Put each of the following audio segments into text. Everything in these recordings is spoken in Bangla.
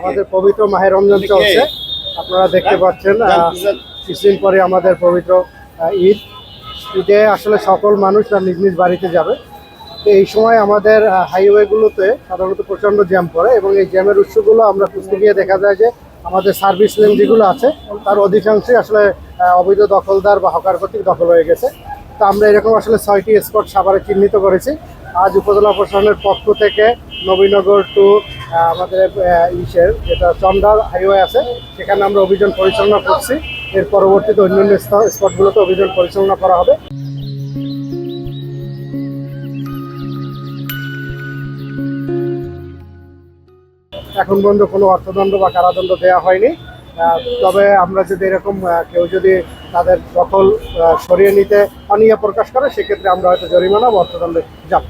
আমাদের পবিত্র মাহে রমজান চলছে। আপনারা দেখতে পাচ্ছেন কিছুদিন পরে আমাদের পবিত্র ঈদ। ঈদে আসলে সকল মানুষ তার নিজ নিজ বাড়িতে যাবে। তো এই সময় আমাদের হাইওয়েগুলোতে সাধারণত প্রচণ্ড জ্যাম পড়ে এবং এই জ্যামের উৎসগুলো আমরা খুঁজতে গিয়ে দেখা যায় যে আমাদের সার্ভিস লেন যেগুলো আছে তার অধিকাংশই আসলে অবৈধ দখলদার বা হকার কর্তৃক দখল হয়ে গেছে। তো আমরা এরকম আসলে 6টি স্পট সাভারে চিহ্নিত করেছি। আজ উপজেলা প্রশাসনের পক্ষ থেকে নবীনগর টু আমাদের যেটা চন্ডাল হাইওয়ে আছে সেখানে আমরা অভিযান পরিচালনা করছি। এর পরবর্তীতে অন্যান্য স্পটগুলোতে অভিযান পরিচালনা করা হবে। এখন পর্যন্ত কোনো অর্থদণ্ড বা কারাদণ্ড দেওয়া হয়নি। তবে আমরা যদি এরকম কেউ যদি তাদের দখল সরিয়ে নিতে অনীহা প্রকাশ করে সেক্ষেত্রে আমরা হয়তো জরিমানা বা অর্থদণ্ডে যাব।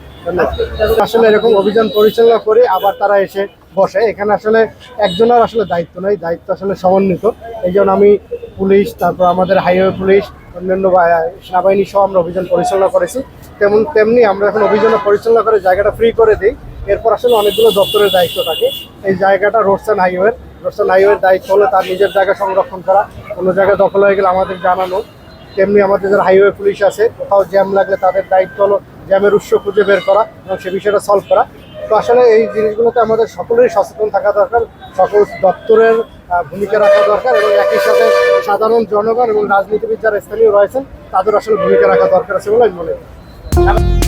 আসলে এরকম অভিযান পরিচালনা করে আবার তারা এসে বসে। এখানে আসলে একজনের আসলে দায়িত্ব নেই, দায়িত্ব আসলে সমন্বিত। এই জন্য আমি পুলিশ, তারপর আমাদের হাইওয়ে পুলিশ, অন্যান্য সেনাবাহিনী সহ আমরা অভিযান পরিচালনা করেছি। তেমনি আমরা এখন অভিযান পরিচালনা করে জায়গাটা ফ্রি করে দিই। এরপর আসলে অনেকগুলো দপ্তরের দায়িত্ব থাকে। এই জায়গাটা রোডস অ্যান্ড হাইওয়ের দায়িত্ব হলো তার নিজের জায়গা সংরক্ষণ করা, কোনো জায়গায় দখল হয়ে গেলে আমাদের জানানো। তেমনি আমাদের যারা হাইওয়ে পুলিশ আছে কোথাও জ্যাম লাগলে তাদের দায়িত্ব হলো জ্যামের উৎস খুঁজে বের করা এবং সে বিষয়টা সলভ করা। তো আসলে এই জিনিসগুলোতে আমাদের সকলেরই সচেতন থাকা দরকার, সকল দপ্তরের ভূমিকা রাখা দরকার এবং একই সাথে সাধারণ জনগণ এবং রাজনীতিবিদ যারা স্থানীয় রয়েছেন তাদের আসলে ভূমিকা রাখা দরকার আছে বলে আমি মনে করি।